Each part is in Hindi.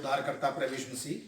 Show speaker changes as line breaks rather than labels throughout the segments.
उद्धारकर्ता प्रभु यीशु मसीह,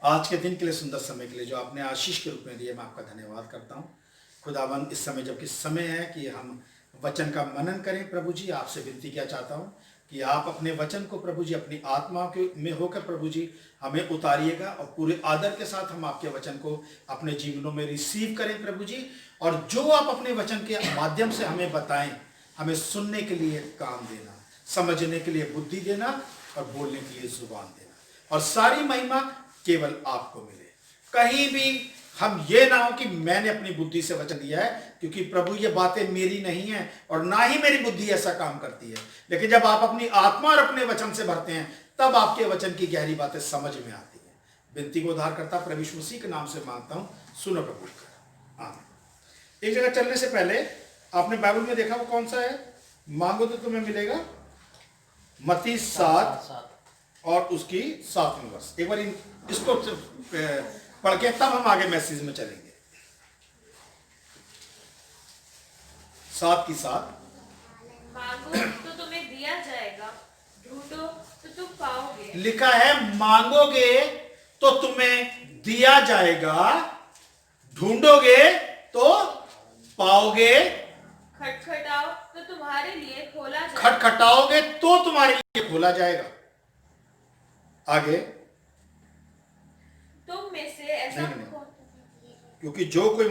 आज के दिन के लिए, सुंदर समय के लिए जो आपने आशीष के रूप में दिए, मैं आपका धन्यवाद करता हूँ। खुदावंद, इस समय जबकि समय है कि हम वचन का मनन करें, प्रभु जी आपसे विनती किया चाहता हूँ कि आप अपने वचन को प्रभु जी अपनी आत्मा के में होकर प्रभु जी हमें उतारिएगा और पूरे आदर के साथ हम आपके वचन को अपने जीवनों में रिसीव करें प्रभु जी। और जो आप अपने वचन के माध्यम से हमें बताएं, हमें सुनने के लिए काम देना, समझने के लिए बुद्धि देना और बोलने के लिए जुबान देना, और सारी महिमा केवल आपको मिले। कहीं भी हम ये ना हो कि मैंने अपनी बुद्धि से वचन दिया है, क्योंकि प्रभु ये बातें मेरी नहीं है और ना ही मेरी बुद्धि ऐसा काम करती है। लेकिन जब आप अपनी आत्मा और अपने वचन से भरते हैं, तब आपके वचन की गहरी बातें समझ में आती है। विनती को उद्धार करता प्रभु यीशु मसीह के नाम से मांगता हूं, सुनो प्रभु का आमीन। एक जगह चलने से पहले आपने बाइबल में देखा वो कौन सा है? मांगो तो तुम्हें मिलेगा, मत्ती 7 और उसकी 7वीं वर्ष। एक बार इसको पढ़ के तब हम आगे मैसेज में चलेंगे। 7:7
मांगो तो तुम्हें दिया जाएगा, ढूंढो तो तुम पाओगे।
लिखा है मांगोगे तो तुम्हें दिया जाएगा, ढूंढोगे तो पाओगे,
खटखटाओ तो तुम्हारे लिए खोला जाएगा।
खटखटाओगे तो तुम्हारे लिए खोला जाएगा। आगे
तुम में से ऐसा
क्योंकि जो कोई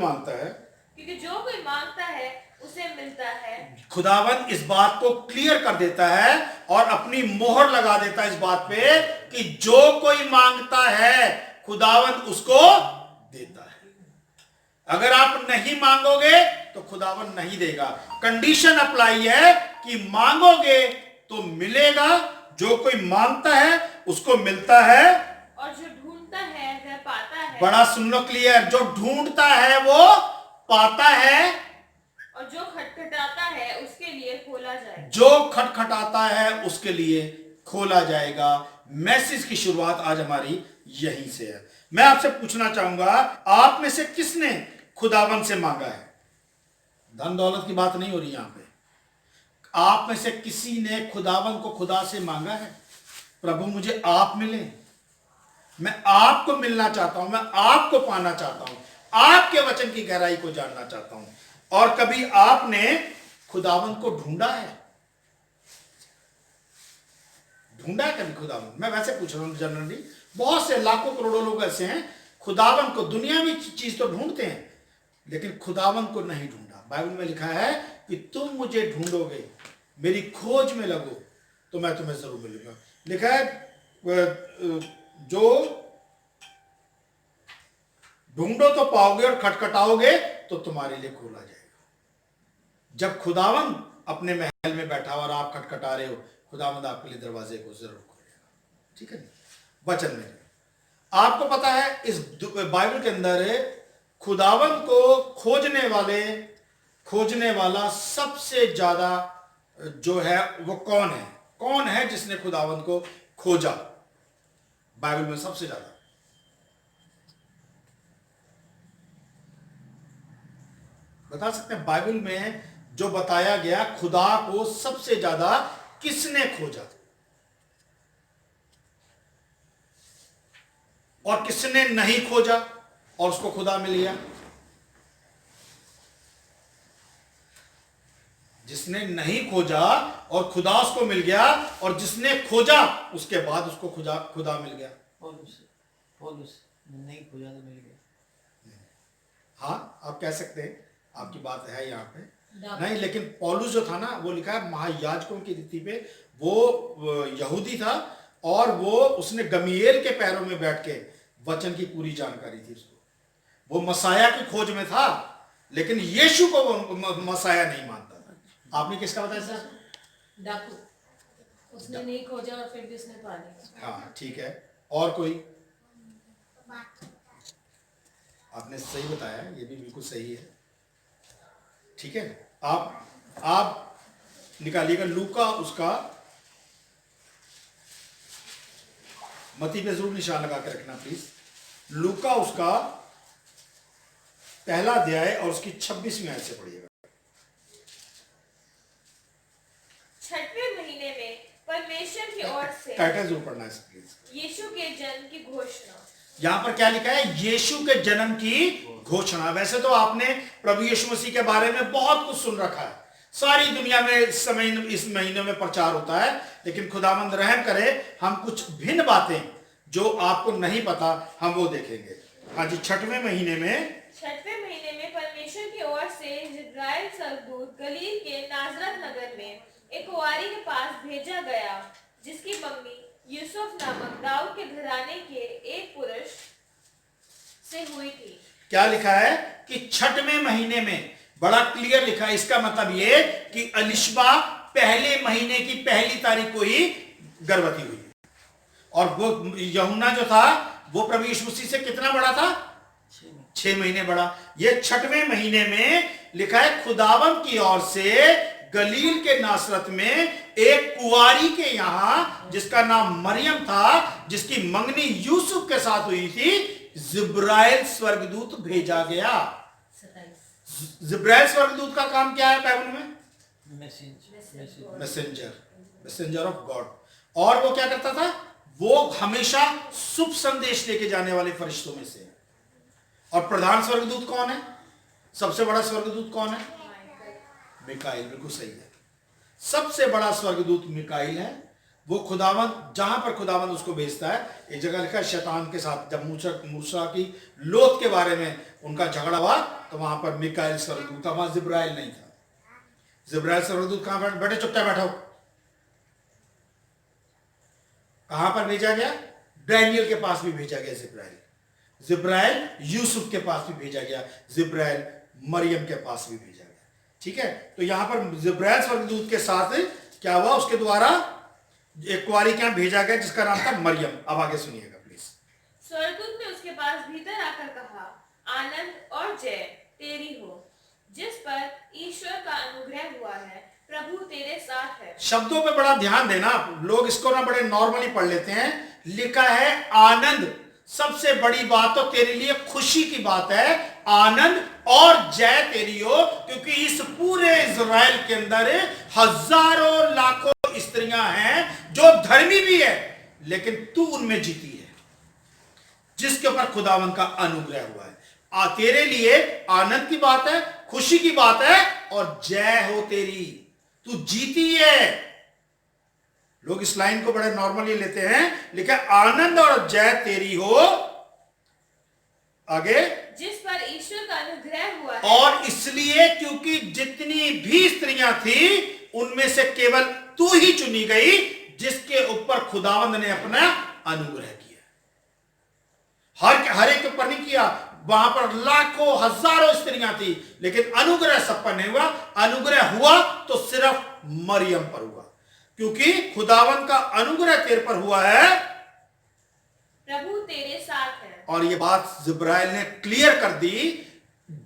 मांगता है
उसे मिलता है।
खुदावन इस बात को क्लियर कर देता है और अपनी मोहर लगा देता है इस बात पे कि जो कोई मांगता है खुदावन उसको देता है। अगर आप नहीं मांगोगे तो खुदावन नहीं देगा। कंडीशन अप्लाई है कि मांगोगे तो मिलेगा, जो कोई मांगता है उसको मिलता है,
और जो ढूंढता है वह पाता है।
बड़ा सुन लो क्लियर, जो ढूंढता है वो पाता है,
और जो खटखटाता है उसके लिए खोला जाएगा।
जो खटखटाता है उसके लिए खोला जाएगा। मैसेज की शुरुआत आज हमारी यहीं से है। मैं आपसे पूछना चाहूंगा, आप में से किसने खुदावन से मांगा है? धन दौलत की बात नहीं हो रही यहां पे। आप में से किसी ने खुदावन को खुदा से मांगा है, प्रभु मुझे आप मिले, मैं आपको मिलना चाहता हूं, मैं आपको पाना चाहता हूं, आपके वचन की गहराई को जानना चाहता हूं। और कभी आपने खुदावन को ढूंढा है? ढूंढा है कभी खुदावन? मैं वैसे पूछ रहा हूं जनरली। बहुत से लाखों करोड़ों लोग ऐसे हैं, खुदावन को दुनियावी चीज तो ढूंढते हैं लेकिन खुदावन को नहीं ढूंढा। बाइबल में लिखा है कि तुम मुझे ढूंढोगे, मेरी खोज में लगो तो मैं तुम्हें जरूर मिलूंगा। लिखा है जो ढूंढो तो पाओगे और खटखटाओगे तो तुम्हारे लिए खोला जाएगा। जब खुदावन अपने महल में बैठा और आप खटखटा रहे हो, खुदावंद आपके लिए दरवाजे को जरूर खोलेगा। ठीक है नहीं? वचन में आपको पता है इस बाइबल के अंदर खुदावन को खोजने वाला सबसे ज्यादा जो है वो कौन है? कौन है जिसने खुदावन को खोजा बाइबल में सबसे ज्यादा? बता सकते हैं बाइबल में जो बताया गया खुदा को सबसे ज्यादा किसने खोजा और किसने नहीं खोजा और उसको खुदा मिल गया? जिसने नहीं खोजा और खुदा उसको मिल गया, और जिसने खोजा उसके बाद उसको खुदा मिल गया।
पौलुस नहीं खोजा तो मिल गया।
हाँ, आप कह सकते हैं, आपकी बात है यहाँ पे नहीं, लेकिन पौलुस जो था ना, वो लिखा है महायाजकों की रीति पे, वो यहूदी था और वो उसने गमीएल के पैरों में बैठ के वचन की पूरी जानकारी थी उसको। वो मसाया की खोज में था लेकिन यीशु को वो मसाया नहीं मानता था। आपने किसका बताया सर?
डाकू। उसने नहीं खोजा और फिर भी उसने पा लिया।
हाँ ठीक है। और कोई? आपने सही बताया, ये भी बिल्कुल सही है। ठीक है, आप निकालिएगा लूका, उसका मत्ती पे जरूर निशान लगा के रखना प्लीज। लूका उसका पहला अध्याय और उसकी 26वीं आयत से पढ़िएगा।
6वें महीने में परमेश्वर परमेश्वर की ओर से
टाइटल जो पढ़ना है प्लीज।
यीशु के जन्म की घोषणा।
यहां पर क्या लिखा है? यीशु के जन्म की घोषणा। वैसे तो आपने प्रभु यीशु मसीह के बारे में बहुत कुछ सुन रखा है, सारी दुनिया में इस महीने में प्रचार होता है, लेकिन खुदावंद रहम करे हम कुछ भिन्न बातें जो आपको नहीं पता हम वो देखेंगे। हाँ जी, छठवें महीने में
परमेश्वर की ओर से जिब्राइल स्वर्गदूत गलील के नाजरत नगर में एक कुंवारी के पास भेजा गया, जिसकी मम्मी यूसुफ नामक दाऊद के घराने के एक पुरुष से हुई थी।
क्या लिखा है कि छठवें महीने में, बड़ा क्लियर लिखा है। इसका मतलब ये कि अलिशबा पहले महीने की पहली तारीख को ही गर्भवती हुई, और वो यूहन्ना जो था वो प्रभु यीशु मसीह से कितना बड़ा था? 6 महीने बड़ा। ये छठवें महीने में लिखा है खुदावन की ओर से गलील के नासरत में एक कुंवारी के यहां, जिसका नाम मरियम था, जिसकी मंगनी यूसुफ के साथ हुई थी, जिब्राइल स्वर्गदूत भेजा गया।
27।
जिब्राइल स्वर्गदूत का काम क्या है बाइबल में? Messenger of God. और वो क्या करता था? वो हमेशा शुभ संदेश लेके जाने वाले फरिश्तों में से। और प्रधान स्वर्गदूत कौन है? सबसे बड़ा स्वर्गदूत कौन है? मिकाइल। बिल्कुल सही है, सबसे बड़ा स्वर्गदूत मिकाइल है। वो खुदावंद, जहां पर खुदावंद उसको भेजता है, एक जगह लिखा है शैतान के साथ, जब मूसा की लोथ के बारे में उनका झगड़ा हुआ तो वहां पर मिकाइल स्वर्गदूत था, वहां जिब्राइल नहीं था। जिब्राइल स्वर्गदूत कहां बैठे? चुपचाप बैठो। कहां पर भेजा गया? डैनियल के पास भी भेजा गया जिब्राइल। जिब्राइल यूसुफ के पास भी भेजा गया, जिब्राइल मरियम के पास भी भेजा गया। ठीक है, तो यहां पर जिब्राइल स्वर्गदूत के साथ क्या हुआ? उसके द्वारा एक कुंवारी क्या भेजा गया जिसका नाम था मरियम। अब आगे सुनिएगा प्लीज।
स्वर्गदूत ने उसके पास भीतर आकर कहा, आनंद और जय तेरी हो, जिस पर ईश्वर का अनुग्रह हुआ है, प्रभु तेरे साथ है।
शब्दों पे बड़ा ध्यान देना, लोग इसको ना बड़े नॉर्मली पढ़ लेते हैं। लिखा है आनंद, सबसे बड़ी बात तो तेरे लिए खुशी की बात है, आनंद और जय तेरी हो, क्योंकि इस पूरे इज़राइल के अंदर हजारों लाखों स्त्रियां हैं जो धर्मी भी है, लेकिन तू उनमें जीती है, जिसके ऊपर खुदावन का अनुग्रह हुआ है। तेरे लिए आनंद की बात है, खुशी की बात है, और जय हो तेरी, तू जीती है। लोग इस लाइन को बड़े नॉर्मली लेते हैं। लिखा आनंद और जय तेरी हो, आगे,
जिस पर ईश्वर का अनुग्रह हुआ है।
और इसलिए क्योंकि जितनी भी स्त्रियां थी उनमें से केवल तू ही चुनी गई जिसके ऊपर खुदावंद ने अपना अनुग्रह किया। हर एक के ऊपर नहीं किया, वहां पर लाखों हजारों स्त्रियां थी, लेकिन अनुग्रह सब पर नहीं हुआ। अनुग्रह हुआ तो सिर्फ मरियम पर हुआ, क्योंकि खुदावन का अनुग्रह तेरे पर हुआ है,
प्रभु तेरे साथ है।
और ये बात जिब्राइल ने क्लियर कर दी।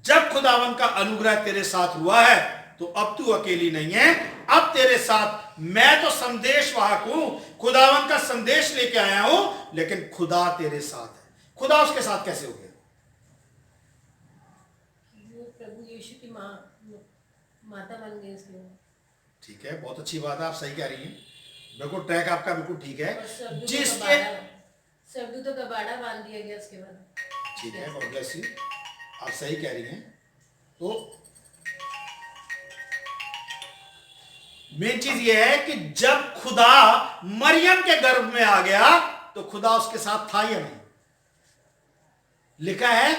जब खुदावन का अनुग्रह तेरे साथ हुआ है तो अब तू अकेली नहीं है, अब तेरे साथ मैं तो संदेशवाहक हूं, खुदावन का संदेश लेके आया हूं, लेकिन खुदा तेरे साथ है। खुदा उसके साथ कैसे हो गया?
वो प्रभु यीशु की माता बन गई उसके बाद।
ठीक है, बहुत अच्छी बात है, आप सही कह रही हैं, बिल्कुल ट्रैक आपका बिल्कुल ठीक है।
और
जिसके
स्वर्गदूतों का बाड़ा बांध दिया गया उसके बाद।
ठीक है, गॉड ब्लेस यू, आप सही कह रही हैं। तो मेन चीज यह है कि जब खुदा मरियम के गर्भ में आ गया तो खुदा उसके साथ था या नहीं? लिखा है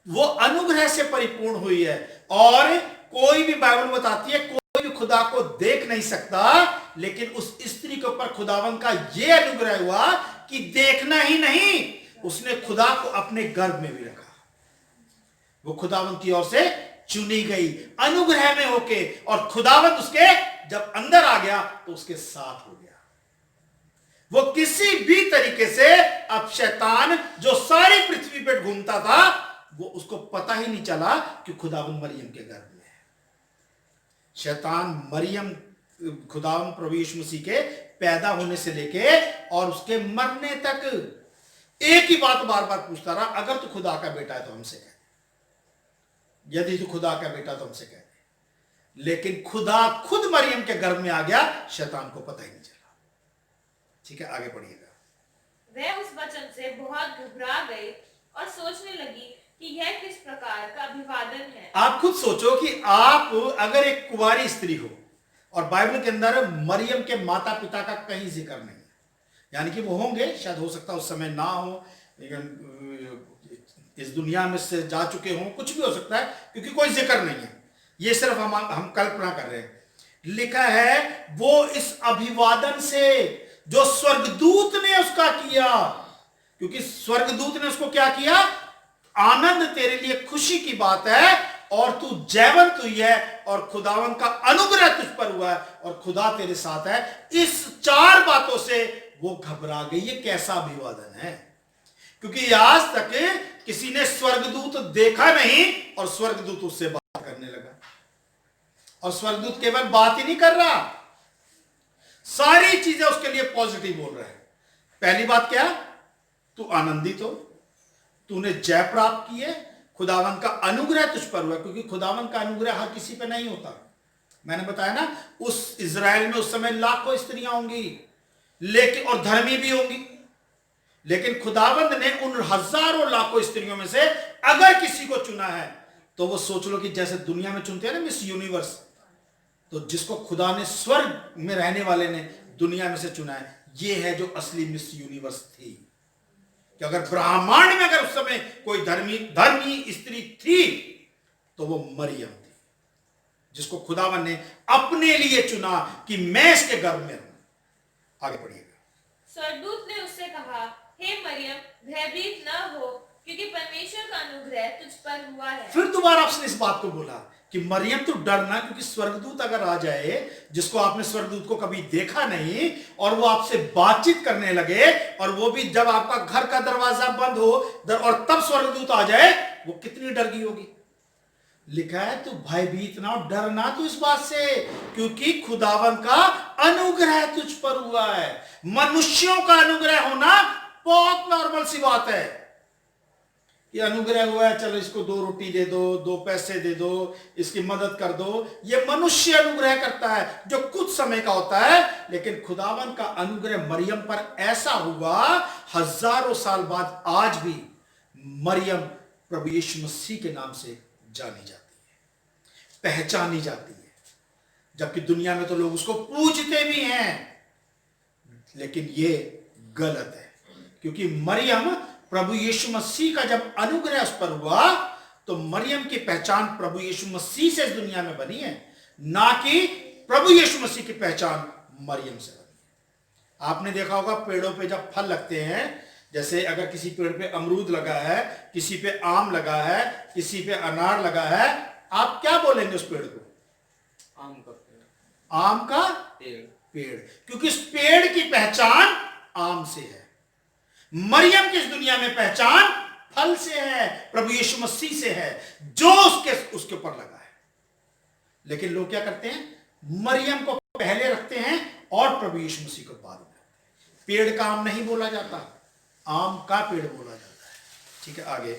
वो अनुग्रह से परिपूर्ण हुई है, और कोई भी बाइबल बताती है कोई भी खुदा को देख नहीं सकता, लेकिन उस स्त्री के ऊपर खुदावन का यह अनुग्रह हुआ कि देखना ही नहीं, उसने खुदा को अपने गर्भ में भी रखा। वो खुदावन की ओर से चुनी गई अनुग्रह में होके, और खुदावन उसके जब अंदर आ गया तो उसके साथ हो गया। वो किसी भी तरीके से अब शैतान जो सारी पृथ्वी पर घूमता था, वो उसको पता ही नहीं चला कि खुदावन मरियम के गर्भ में है। शैतान मरियम, खुदावन प्रभु यीशु मसीह के पैदा होने से लेके और उसके मरने तक एक ही बात बार बार पूछता रहा, अगर तू खुदा का बेटा है तो हमसे कह दे, यदि तू खुदा का बेटा तो हमसे कह दे। लेकिन खुदा खुद मरियम के गर्भ में आ गया, शैतान को पता ही नहीं चला। ठीक है, आगे पढ़िएगा।
वह उस वचन से बहुत घबरा गई और सोचने लगी कि यह किस प्रकार का अभिवादन है।
आप खुद सोचो कि आप अगर एक कुंवारी स्त्री हो और बाइबल के अंदर मरियम के माता पिता का कहीं जिक्र नहीं है, यानी कि वो होंगे, शायद हो सकता है उस समय ना हो, लेकिन इस दुनिया में से जा चुके हों, कुछ भी हो सकता है, क्योंकि कोई जिक्र नहीं है, ये सिर्फ हम कल्पना कर रहे हैं। लिखा है वो इस अभिवादन से जो स्वर्गदूत ने उसका किया, क्योंकि स्वर्गदूत ने उसको क्या किया, आनंद तेरे लिए खुशी की बात है और तू जयवंत हुई है और खुदावन का अनुग्रह तुझ पर हुआ है और खुदा तेरे साथ है। इस 4 बातों से वो घबरा गई। ये कैसा अभिवादन है, क्योंकि आज तक किसी ने स्वर्गदूत देखा नहीं और स्वर्गदूत उससे बात करने लगा। और स्वर्गदूत केवल बात ही नहीं कर रहा, सारी चीजें उसके लिए पॉजिटिव बोल रहा है। पहली बात क्या, तू आनंदित हो, तूने जय प्राप्त की है, खुदावन का अनुग्रह तुझ पर हुआ, क्योंकि खुदावन का अनुग्रह हर किसी पे नहीं होता। मैंने बताया ना, उस इजराइल में उस समय लाखों स्त्रियां होंगी, लेकिन और धर्मी भी होंगी, लेकिन खुदावंद ने उन हजारों लाखों स्त्रियों में से अगर किसी को चुना है, तो वो सोच लो कि जैसे दुनिया में चुनते हैं ना मिस यूनिवर्स, तो जिसको खुदा ने स्वर्ग में रहने वाले ने दुनिया में से चुना है, ये है जो असली मिस यूनिवर्स थी। कि अगर ब्रह्मांड में अगर उस समय कोई धर्मी स्त्री थी तो वो मरियम थी, जिसको खुदावन ने अपने लिए चुना कि मैं इसके गर्भ में रहूं। आगे पढ़िएगा।
स्वर्गदूत ने उससे कहा, हे मरियम, भयभीत न हो, क्योंकि परमेश्वर का अनुग्रह तुझ पर हुआ है।
फिर दोबारा उसने इस बात को बोला कि मरियम तू डरना, क्योंकि स्वर्गदूत अगर आ जाए, जिसको आपने स्वर्गदूत को कभी देखा नहीं, और वो आपसे बातचीत करने लगे, और वो भी जब आपका घर का दरवाजा बंद हो और तब स्वर्गदूत आ जाए, वो कितनी डर गई होगी। लिखा है तू भयभीत ना हो, डरना तू इस बात से, क्योंकि खुदावन का अनुग्रह तुझ पर हुआ है। मनुष्यों का अनुग्रह होना बहुत नॉर्मल सी बात है कि अनुग्रह हुआ है, चलो इसको 2 रोटी दे दो, 2 पैसे दे दो, इसकी मदद कर दो। ये मनुष्य अनुग्रह करता है जो कुछ समय का होता है, लेकिन खुदावन का अनुग्रह मरियम पर ऐसा हुआ, हजारों साल बाद आज भी मरियम प्रभु यीशु मसीह के नाम से जानी जाती है, पहचानी जाती है। जबकि दुनिया में तो लोग उसको पूजते भी हैं, लेकिन ये गलत है, क्योंकि मरियम प्रभु यीशु मसीह का जब अनुग्रह उस पर हुआ, तो मरियम की पहचान प्रभु यीशु मसीह से इस दुनिया में बनी है, ना कि प्रभु यीशु मसीह की पहचान मरियम से बनी है। आपने देखा होगा पेड़ों पे जब फल लगते हैं, जैसे अगर किसी पेड़ पे अमरूद लगा है, किसी पे आम लगा है, किसी पे अनार लगा है, आप क्या बोलेंगे उस पेड़ को?
आम का पेड़।
आम का पेड़, क्योंकि इस पेड़ की पहचान आम से है। मरियम की इस दुनिया में पहचान फल से है, प्रभु यीशु मसीह से है, जो उसके ऊपर लगा है। लेकिन लोग क्या करते हैं, मरियम को पहले रखते हैं और प्रभु यीशु मसीह को बाद में। पेड़ का आम नहीं बोला जाता, आम का पेड़ बोला जाता है। ठीक है, आगे।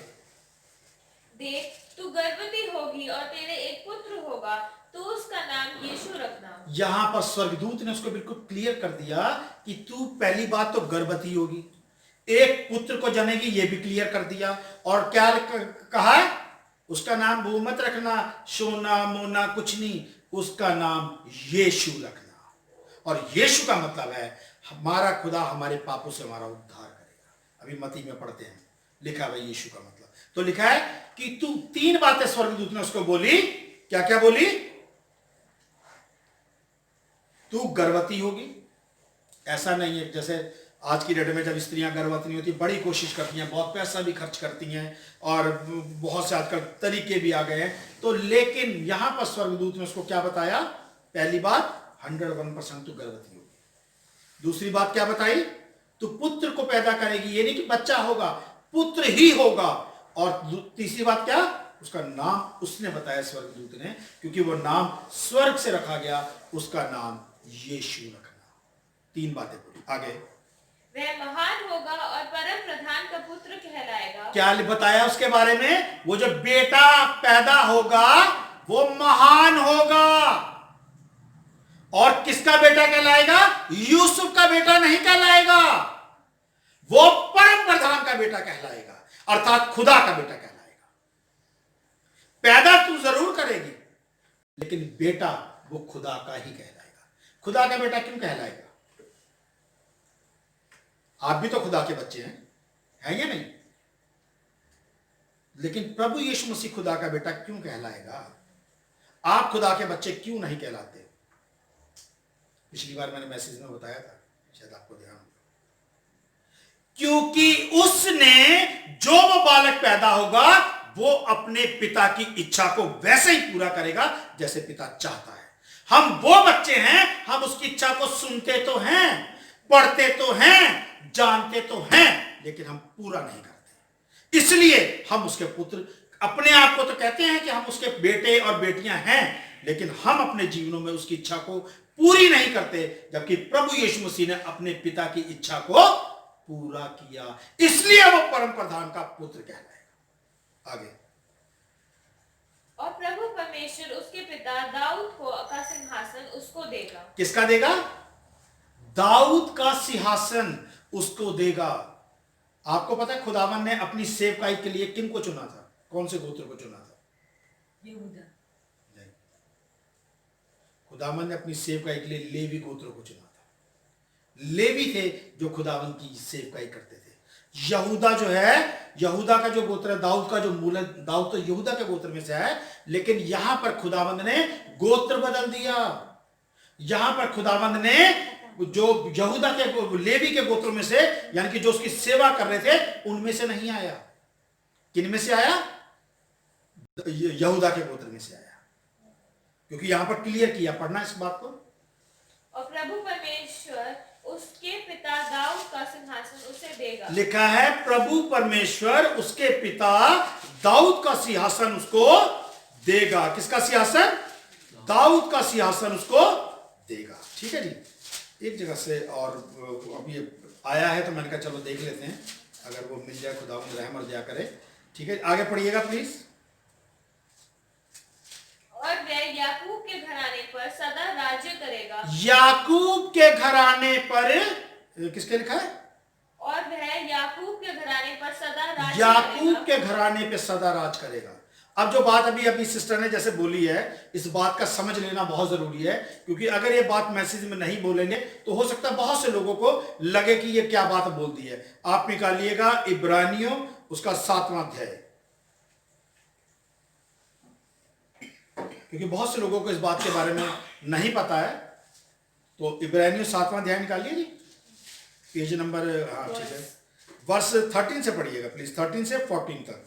देख, तू गर्भवती होगी और तेरे एक पुत्र होगा, तू उसका नाम यीशु रखना। यहां
पर स्वर्गदूत ने उसको बिल्कुल क्लियर कर दिया कि तू पहली बात तो गर्भवती होगी, एक पुत्र को जनेगी, ये भी क्लियर कर दिया। और क्या कहा है, उसका नाम वो मत रखना सोना मोना कुछ नहीं, उसका नाम यीशु रखना। और यीशु का मतलब है हमारा खुदा हमारे पापों से हमारा उद्धार करेगा। अभी मती में पढ़ते हैं, लिखा है यीशु का मतलब। तो लिखा है कि तू 3 बातें स्वर्गदूत ने उसको बोली। क्या क्या बोली? तू गर्भवती होगी। ऐसा नहीं है जैसे आज की डेट में जब स्त्रियां गर्भवती नहीं होती, बड़ी कोशिश करती हैं, बहुत पैसा भी खर्च करती हैं, और बहुत से आजकल तरीके भी आ गए हैं, तो लेकिन यहां पर स्वर्गदूत ने उसको क्या बताया? पहली बात 101% तू गर्भवती होगी। दूसरी बात क्या बताई? तू पुत्र को पैदा करेगी, ये नहीं कि बच्चा होगा, पुत्र ही होगा। और तीसरी बात क्या? उसका नाम उसने बताया स्वर्गदूत ने, क्योंकि वो नाम स्वर्ग से रखा गया, उसका नाम यीशु रखना। 3 बातें बोली। आगे।
वह महान होगा और परम प्रधान का पुत्र कहलाएगा।
क्या बताया उसके बारे में? वो जो बेटा पैदा होगा वो महान होगा, और किसका बेटा कहलाएगा? यूसुफ का बेटा नहीं कहलाएगा, वो परम प्रधान का बेटा कहलाएगा, अर्थात खुदा का बेटा कहलाएगा। पैदा तू जरूर करेगी, लेकिन बेटा वो खुदा का ही कहलाएगा। खुदा का बेटा क्यों कहलाएगा? आप भी तो खुदा के बच्चे हैं या नहीं? लेकिन प्रभु यीशु मसीह खुदा का बेटा क्यों कहलाएगा? आप खुदा के बच्चे क्यों नहीं कहलाते? पिछली बार मैंने मैसेज में बताया था, शायद आपको ध्यान हो। क्योंकि उसने, जो वो बालक पैदा होगा, वो अपने पिता की इच्छा को वैसे ही पूरा करेगा जैसे पिता चाहता है। हम वो बच्चे हैं, हम उसकी इच्छा को सुनते तो हैं, पढ़ते तो हैं, जानते तो हैं, लेकिन हम पूरा नहीं करते। इसलिए हम उसके पुत्र, अपने आप को तो कहते हैं कि हम उसके बेटे और बेटियां हैं, लेकिन हम अपने जीवनों में उसकी इच्छा को पूरी नहीं करते, जबकि प्रभु यीशु मसीह ने अपने पिता की इच्छा को पूरा किया, इसलिए वो परम प्रधान का पुत्र कहलाएगा। आगे,
और प्रभु परमेश्वर उसके पिता दाऊद को का सिंहासन उसको देगा।
किसका देगा? दाऊद का सिंहासन उसको देगा। आपको पता है खुदावन ने अपनी सेवकाई के लिए किन को चुना था? कौन से गोत्र को चुना था?
यहूदा।
नहीं, खुदावन ने अपनी सेवकाई के लिए लेवी गोत्र को चुना था। लेवी थे जो खुदावन की सेवकाई करते थे। यहूदा जो है, यहूदा का जो गोत्र है, दाऊद का जो मूल, दाऊद तो यहूदा के गोत्र में से है, लेकिन यहां पर खुदावंद ने गोत्र बदल दिया। यहां पर खुदावंद ने जो यहूदा के, लेवी के गोत्रों में से, यानी कि जो उसकी सेवा कर रहे थे, उनमें से नहीं आया। किन में से आया? यहूदा के गोत्र में से आया। क्योंकि यहां पर क्लियर किया, पढ़ना इस बात को।
और प्रभु परमेश्वर उसके पिता दाऊद का सिंहासन उसे देगा।
लिखा है प्रभु परमेश्वर उसके पिता दाऊद का सिंहासन उसको देगा। किसका सिंहासन? दाऊद का सिंहासन उसको देगा। ठीक है जी। एक जगह से और अभी आया है तो मैंने कहा चलो देख लेते हैं, अगर वो मिल जाए, खुदावंद रहम और दया करे। ठीक है, आगे पढ़िएगा प्लीज।
और वह याकूब के घराने पर सदा राज्य करेगा।
याकूब के घराने पर, किसके लिखा है?
और वह याकूब के घराने पर सदा राज्य
याकूब के घराने पे सदा राज करेगा। अब जो बात अभी सिस्टर ने जैसे बोली है, इस बात का समझ लेना बहुत जरूरी है, क्योंकि अगर ये बात मैसेज में नहीं बोलेंगे तो हो सकता है बहुत से लोगों को लगे कि ये क्या बात बोल दी है। आप निकालिएगा इब्रानियों उसका 7वां अध्याय, क्योंकि बहुत से लोगों को इस बात के बारे में नहीं पता है। तो इब्रानियों 7वां अध्याय निकालिए जी, पेज नंबर, हाँ ठीक है, वर्ष 13 से पढ़िएगा प्लीज, 13 से 14 तक।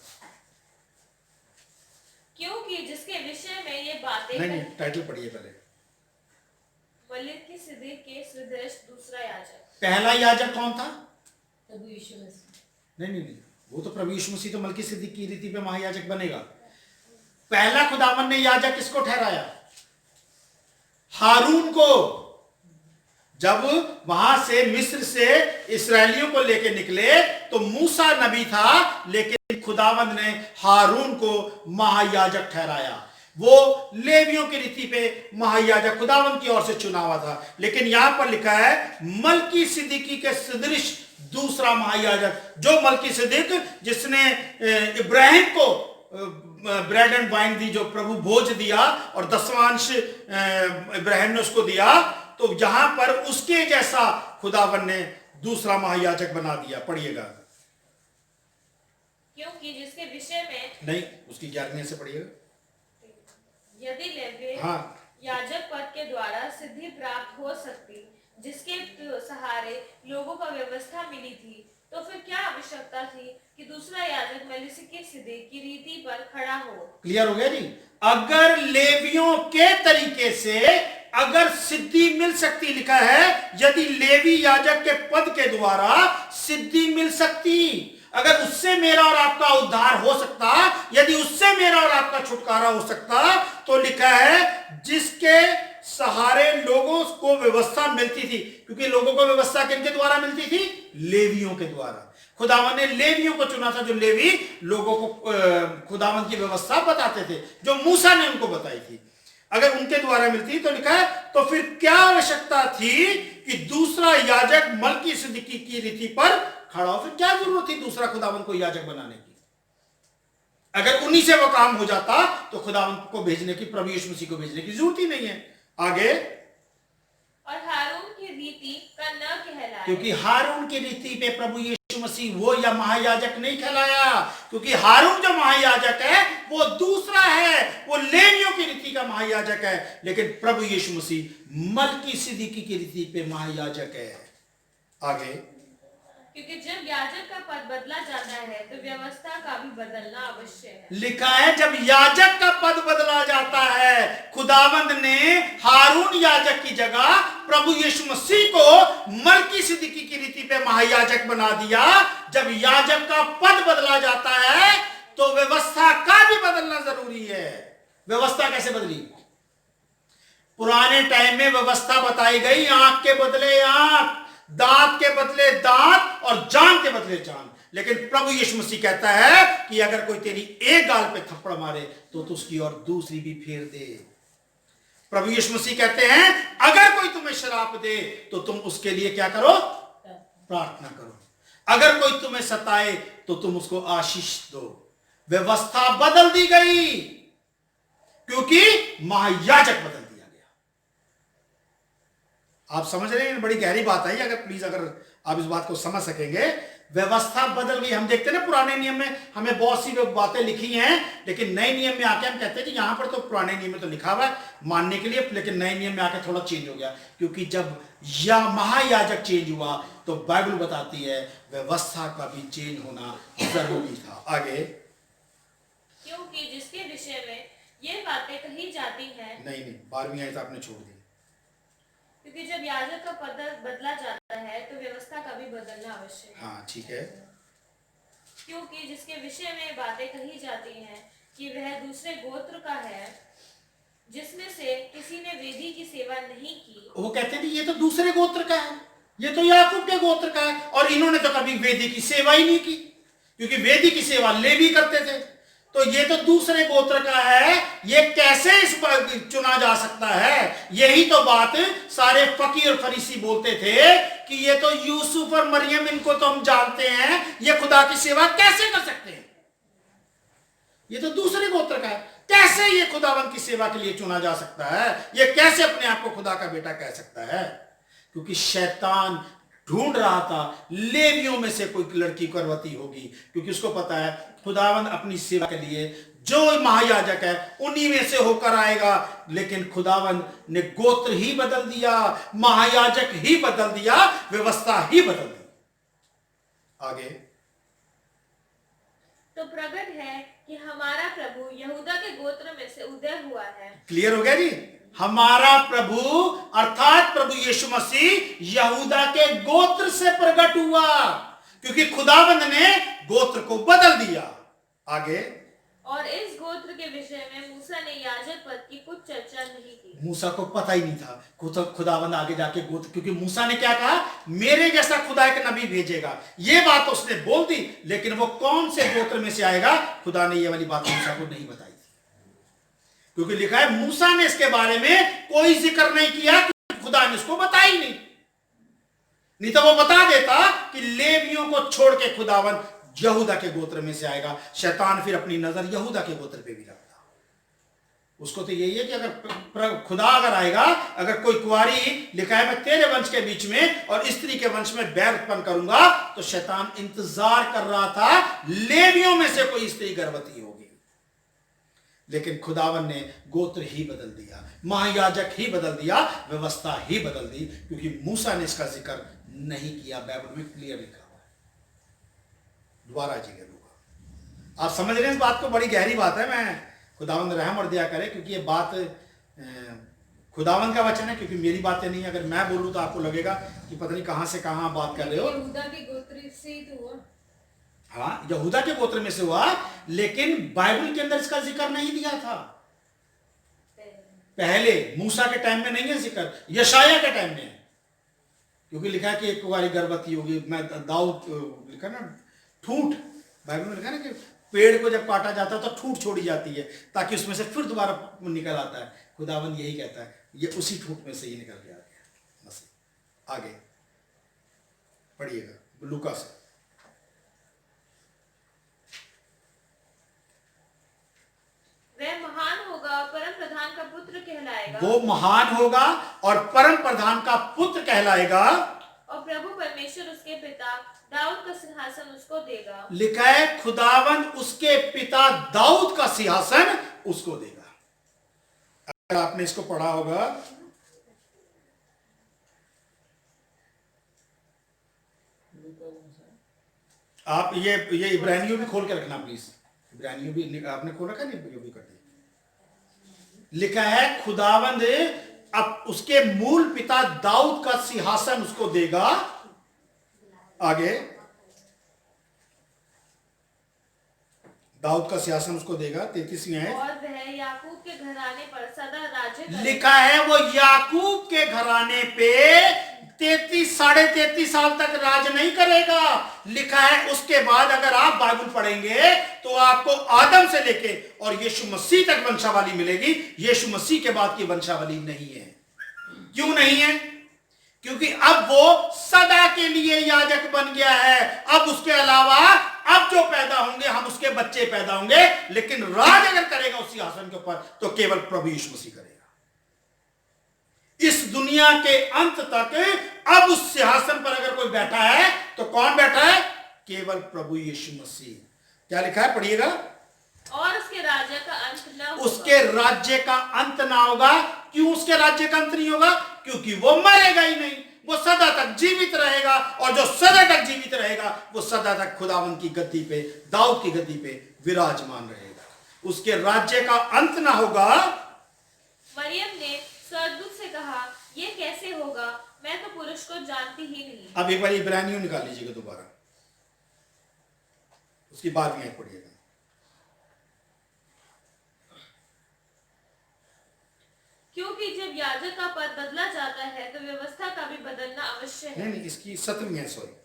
क्योंकि जिसके विषय में ये बातें
नहीं, टाइटल पढ़िए पहले।
मलिकिसिदक के सदृश दूसरा याजक।
पहला याजक कौन था?
प्रभु यीशु मसीह।
नहीं, वो तो प्रभु यीशु मसीह तो मलिकिसिदक की रीति पे महायाजक बनेगा। पहला खुदावन ने याजक किसको ठहराया? हारून को। जब वहां से मिस्र से इस्राएलियों को लेके निकले तो मूसा नबी था, लेकिन खुदावंद ने हारून को महायाजक ठहराया। वो लेवियों की रीति पे महायाजक खुदावंद की ओर से चुना हुआ था, लेकिन यहां पर लिखा है मलिकिसिदक के सदृश दूसरा महायाजक, जो मलिकिसिदक जिसने इब्राहिम को ब्रेड एंड वाइन दी, जो प्रभु भोज दिया और 10वां इब्राहिम ने उसको दिया, तो जहां पर उसके जैसा खुदावन ने दूसरा महायाजक बना दिया। पढ़िएगा।
क्योंकि जिसके विषय में,
नहीं, उसकी 11वीं से पढ़िएगा।
यदि लेवी याजक पद के द्वारा सिद्धि प्राप्त हो सकती, जिसके सहारे लोगों को व्यवस्था मिली थी, तो फिर क्या आवश्यकता थी कि दूसरा याजक मलिकिसिदक की रीति पर खड़ा हो?
क्लियर हो गया जी। अगर लेवियों के तरीके से अगर सिद्धि मिल सकती, लिखा है यदि लेवी याजक के पद के द्वारा सिद्धि मिल सकती, अगर उससे मेरा और आपका उद्धार हो सकता, यदि उससे मेरा और आपका छुटकारा हो सकता, तो लिखा है जिसके सहारे लोगों को व्यवस्था मिलती थी। क्योंकि लोगों को व्यवस्था किनके द्वारा मिलती थी? लेवियों के द्वारा। खुदावन ने लेवियों को चुना था, जो लेवी लोगों को खुदावन की व्यवस्था बताते थे, जो मूसा ने उनको बताई थी। अगर उनके द्वारा मिलती तो लिखा है तो फिर क्या आवश्यकता थी कि दूसरा याजक मलकीसिदकी की रीति पर खड़ा हो? फिर क्या जरूरत थी दूसरा खुदावन को याजक बनाने की? अगर उन्हीं से वो काम हो जाता तो खुदावन को भेजने की, प्रभु यीशु मसीह को भेजने की जरूरत ही नहीं है। आगे,
और हारून की रीति का न कहलाए,
क्योंकि हारून की रीति पे प्रभु यीशु मसीह वो या महायाजक नहीं कहलाया, क्योंकि हारून जो महायाजक है वो दूसरा है, वो लेवियों की रीति का महायाजक है, लेकिन प्रभु यीशु मसीह मलकीसिदकी की रीति पे महायाजक है। आगे,
क्योंकि जब याजक का पद बदला जाता है तो व्यवस्था का भी बदलना अवश्य है।
लिखा है जब याजक का पद बदला जाता है, खुदावंद ने हारून याजक की जगह प्रभु यीशु मसीह को मलकीसिदकी की रीति पे महायाजक बना दिया। जब याजक का पद बदला जाता है तो व्यवस्था का भी बदलना जरूरी है। व्यवस्था कैसे बदली? पुराने टाइम में व्यवस्था बताई गई, आंख के बदले आंख, दांत के बदले दांत और जान के बदले जान। लेकिन प्रभु यीशु मसीह कहता है कि अगर कोई तेरी एक गाल पे थप्पड़ मारे तो उसकी और दूसरी भी फेर दे। प्रभु यीशु मसीह कहते हैं अगर कोई तुम्हें श्राप दे तो तुम उसके लिए क्या करो? प्रार्थना करो। अगर कोई तुम्हें सताए तो तुम उसको आशीष दो। व्यवस्था बदल दी गई क्योंकि महायाजक बदल दिया गया। आप समझ रहे हैं? बड़ी गहरी बात है। अगर प्लीज अगर आप इस बात को समझ सकेंगे, व्यवस्था बदल गई। हम देखते हैं ना पुराने नियम में हमें बहुत सी बातें लिखी हैं, लेकिन नए नियम में आके हम कहते हैं कि यहां पर तो पुराने नियम में तो लिखा हुआ है मानने के लिए, लेकिन नए नियम में आके थोड़ा चेंज हो गया। क्योंकि जब या महायाजक चेंज हुआ तो बाइबल बताती है व्यवस्था का भी चेंज होना जरूरी था। आगे,
क्योंकि जिसके विषय में ये बातें कही जाती हैं,
नहीं 12वीं आयत आपने छोड़ दी।
क्योंकि जब याजक का पद बदला जाता है तो व्यवस्था का भी बदलना आवश्यक है।
हाँ ठीक है।
क्योंकि जिसके विषय में बातें कही जाती हैं कि वह दूसरे गोत्र का है, जिसमें से किसी ने वेदी की सेवा नहीं की।
वो कहते हैं ये तो दूसरे गोत्र का है, ये तो याकूब के गोत्र का है, और इन्होंने तो कभी वेदी की सेवा ही नहीं की, क्योंकि वेदी की सेवा लेवी करते थे। तो ये तो दूसरे गोत्र का है, ये कैसे इस पर चुना जा सकता है? यही तो बात सारे फकीर और फरीसी बोलते थे कि ये तो यूसुफ और मरियम, इनको तो हम जानते हैं, ये खुदा की सेवा कैसे कर सकते हैं? ये तो दूसरे गोत्र का है, कैसे ये खुदावन की सेवा के लिए चुना जा सकता है? ये कैसे अपने आप को खुदा का बेटा कह सकता है? क्योंकि शैतान ढूंढ रहा था लेवियों में से कोई लड़की गर्भवती होगी, क्योंकि उसको पता है खुदावंद अपनी सेवा के लिए जो महायाजक है उन्हीं में से होकर आएगा। लेकिन खुदावंद ने गोत्र ही बदल दिया, महायाजक ही बदल दिया, व्यवस्था ही बदल दी। आगे,
तो प्रकट है कि हमारा प्रभु यहूदा के गोत्र में से उदय हुआ है।
क्लियर हो गया जी? हमारा प्रभु अर्थात प्रभु यीशु मसीह यहूदा के गोत्र से प्रकट हुआ, क्योंकि खुदावंद ने गोत्र को बदल दिया। आगे,
और इस गोत्र के विषय में मूसा ने याजक पद की कुछ चर्चा नहीं की।
मूसा को पता ही नहीं था खुदावंद आगे जाके गोत्र, क्योंकि मूसा ने क्या कहा, मेरे जैसा खुदा एक नबी भेजेगा, ये बात उसने बोल दी, लेकिन वो कौन से गोत्र में से आएगा खुदा ने ये वाली बात मूसा को नहीं बताई थी, क्योंकि लिखा है मूसा ने इसके बारे में कोई जिक्र नहीं किया, खुदा ने उसको बताई नहीं तो वो बता देता कि लेवियों को छोड़ के खुदावन यहूदा के गोत्र में से आएगा। शैतान फिर अपनी नजर यहूदा के गोत्र पे भी रखता। उसको तो यही है कि अगर खुदा अगर आएगा, अगर कोई कुंवारी, लिखा है मैं तेरे वंश के बीच में और स्त्री के वंश में बैर उत्पन्न करूंगा, तो शैतान इंतजार कर रहा था लेवियों में से कोई स्त्री गर्भवती होगी। लेकिन खुदावन ने गोत्र ही बदल दिया, महायाजक ही बदल दिया, व्यवस्था ही बदल दी, क्योंकि मूसा ने इसका जिक्र नहीं किया। बाइबल में क्लियर लिखा हुआ है। दोबारा जी करूंगा, आप समझ रहे हैं इस बात को? बड़ी गहरी बात है। मैं खुदावंद रहम और दिया करे, क्योंकि ये बात खुदावंद का वचन है, क्योंकि मेरी बातें नहीं। अगर मैं बोलूं तो आपको लगेगा कि पता नहीं कहां से कहां बात कर रहे हो।
यहूदा के गोत्र से ही तो हुआ।
हाँ, यहूदा के गोत्र में से हुआ, लेकिन बाइबल के अंदर इसका जिक्र नहीं दिया था। पहले मूसा के टाइम में नहीं है जिक्र, यशाया के टाइम में है, क्योंकि लिखा है कि एक कुंवारी गर्भवती होगी। मैं दाऊद लिखा ना, ठूठ, बाइबल में लिखा ना कि पेड़ को जब काटा जाता है तो ठूंठ छोड़ी जाती है ताकि उसमें से फिर दोबारा निकल आता है। खुदावंद यही कहता है, ये उसी ठूंठ में से ही निकल के आ गया मसीह। आगे पढ़िएगा लूका से।
वह महान होगा और परम प्रधान का पुत्र कहलाएगा।
वो महान होगा और परम प्रधान का पुत्र कहलाएगा।
और प्रभु परमेश्वर उसके पिता दाऊद का सिंहासन उसको देगा।
लिखा है खुदावंद उसके पिता दाऊद का सिंहासन उसको देगा। अगर आपने इसको पढ़ा होगा, आप ये इब्रानियों भी खोल के रखना प्लीज। इब्रानियों भी आपने खोल रखा नहीं, भी कर दिया। लिखा है खुदावंद अब उसके मूल पिता दाऊद का सिंहासन उसको देगा। आगे दाऊद का सिंहासन उसको देगा। 33वीं है।
और वह याकूब के घराने पर सदा राज्य करेगा।
लिखा है वो याकूब के घराने पे 33 साल तक राज नहीं करेगा। लिखा है उसके बाद अगर आप बाइबल पढ़ेंगे तो आपको आदम से लेके और यीशु मसीह तक वंशावली मिलेगी। यीशु मसीह के बाद की वंशावली नहीं है। क्यों नहीं है? क्योंकि अब वो सदा के लिए याजक बन गया है। अब उसके अलावा अब जो पैदा होंगे हम उसके बच्चे पैदा होंगे, लेकिन राज अगर करेगा उस सिंहासन के ऊपर तो केवल प्रभु यीशु मसीह करेगा। इस दुनिया के अंत तक अब उस सिंहासन पर अगर कोई बैठा है तो कौन बैठा है? केवल प्रभु यीशु मसीह। क्या लिखा है? पढ़िएगा।
और उसके राज्य का अंत न होगा।
उसके राज्य का अंत ना होगा। क्यों उसके राज्य का अंत नहीं होगा? क्योंकि वो मरेगा ही नहीं, वो सदा तक जीवित रहेगा। और जो सदा तक जीवित रहेगा वो सदा तक खुदावन की गद्दी पे, दाऊद की गद्दी पे विराजमान रहेगा। उसके राज्य का अंत ना होगा।
मरियम ने स्वर्गदूत से कहा, यह कैसे होगा? मैं तो पुरुष को जानती ही नहीं।
अब एक बार इब्रानियों निकाल लीजिएगा दोबारा, उसकी 12वीं आयत पढ़िएगा।
क्योंकि जब याजक का पद बदला जाता है तो व्यवस्था का भी बदलना अवश्य है।
नहीं, इसकी 17वीं है, सॉरी।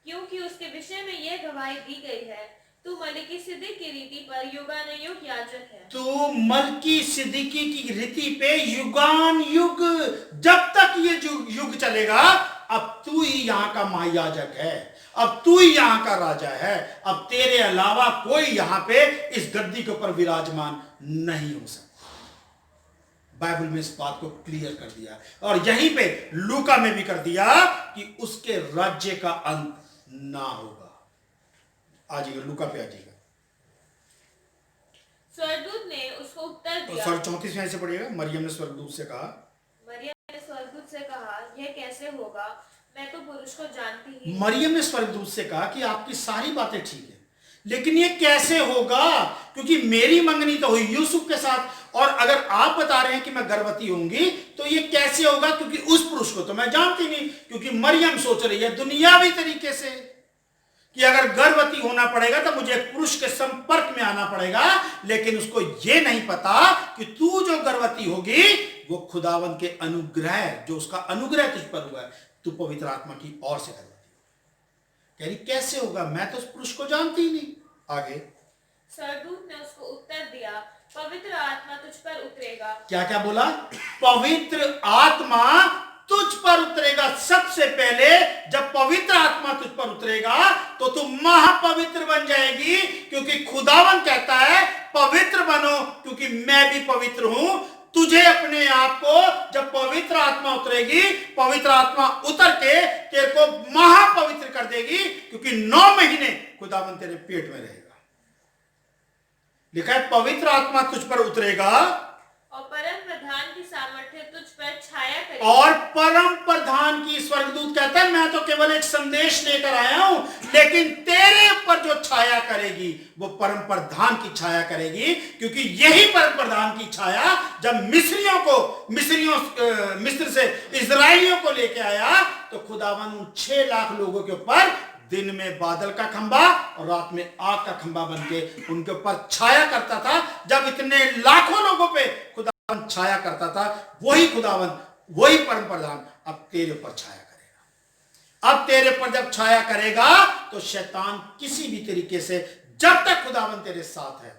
क्योंकि उसके विषय में यह गवाही दी गई है, तू मलिकिसिदक की रीति पर युगानुयुग याजक है।
तो मलिकिसिदकी की रीति पे युगान युग, जब तक ये युग चलेगा अब तू ही यहाँ का महायाजक है। अब तू ही यहाँ का राजा है। अब तेरे अलावा कोई यहाँ पे इस गद्दी के ऊपर विराजमान नहीं हो सकता। बाइबल में इस बात को क्लियर कर दिया और यहीं पे लूका में भी कर दिया कि उसके राज्य का अंत ना होगा। आ जाइए लूका पे, आ जाइएगा।
स्वर्गदूत ने उसको उत्तर दिया।
सॉरी 34वें से पढ़िएगा। मरियम ने स्वर्गदूत से कहा,
मरियम ने स्वर्गदूत से कहा, यह कैसे होगा? मैं तो पुरुष को जानती ही।
मरियम ने स्वर्गदूत से कहा कि आपकी सारी बातें ठीक है, लेकिन ये कैसे होगा? क्योंकि मेरी मंगनी तो हुई यूसुफ के साथ, और अगर आप बता रहे हैं कि मैं गर्भवती होंगी तो ये कैसे होगा? क्योंकि उस पुरुष को तो मैं जानती नहीं। क्योंकि मरियम सोच रही है दुनियावी तरीके से कि अगर गर्भवती होना पड़ेगा तो मुझे एक पुरुष के संपर्क में आना पड़ेगा, लेकिन उसको ये नहीं पता कि तू जो गर्भवती होगी वो खुदावन के अनुग्रह, जो उसका अनुग्रह तुझ पर हुआ है, तू पवित्र आत्मा की ओर से गर्भवती होगी। कह रही कैसे होगा? मैं तो उस पुरुष को जानती ही नहीं। आगे
स्वर्गदूत ने उसको उत्तर दिया, पवित्र आत्मा तुझ पर उतरेगा।
क्या क्या बोला? पवित्र आत्मा तुझ पर उतरेगा। सबसे पहले जब पवित्र आत्मा तुझ पर उतरेगा तो तू महापवित्र बन जाएगी, क्योंकि खुदावन कहता है पवित्र बनो क्योंकि मैं भी पवित्र हूं। तुझे अपने आप को जब पवित्र आत्मा उतरेगी, पवित्र आत्मा उतर के तेरे को महापवित्र कर देगी, क्योंकि 9 महीने खुदावन तेरे पेट में रहेगा। लिखा है पवित्र आत्मा तुझ पर उतरेगा
और परम प्रधान की सामर्थ्य तुझ पर छाया करेगी।
और परम प्रधान की, स्वर्गदूत कहता है मैं तो केवल एक संदेश लेकर आया हूं, लेकिन तेरे ऊपर जो छाया करेगी वो परम प्रधान की छाया करेगी। क्योंकि यही परम प्रधान की छाया जब मिस्र से इजराइलियों को लेके आया तो खुदावन उन 6 लाख लोगों के ऊपर दिन में बादल का खंबा और रात में आग का खंबा बनके उनके ऊपर छाया करता था। जब इतने लाखों लोगों पे खुदावन छाया करता था, वही खुदावन, वही परम प्रधान अब तेरे ऊपर छाया करेगा। अब तेरे पर जब छाया करेगा तो शैतान किसी भी तरीके से, जब तक खुदावन तेरे साथ है,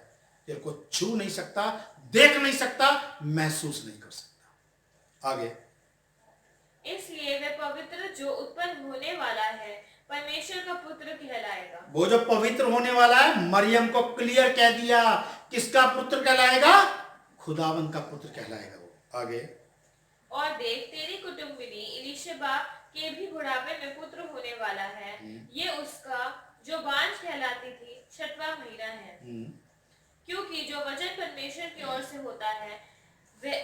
तेरे को छू नहीं सकता, देख नहीं सकता, महसूस नहीं कर सकता। आगे,
इसलिए वह पवित्र जो उत्पन्न होने वाला है परमेश्वर का पुत्र कहलाएगा।
वो जो पवित्र होने वाला है, मरियम को क्लियर कह दिया, किसका पुत्र कहलाएगा? खुदावन का पुत्र कहलाएगा वो। आगे,
और देख तेरी कुटुंबिनी इलीशिबा के भी बुढ़ापे में पुत्र होने वाला है, ये उसका जो बांझ कहलाती थी 6वां महीना है, क्योंकि जो वचन परमेश्वर की ओर से होता है वह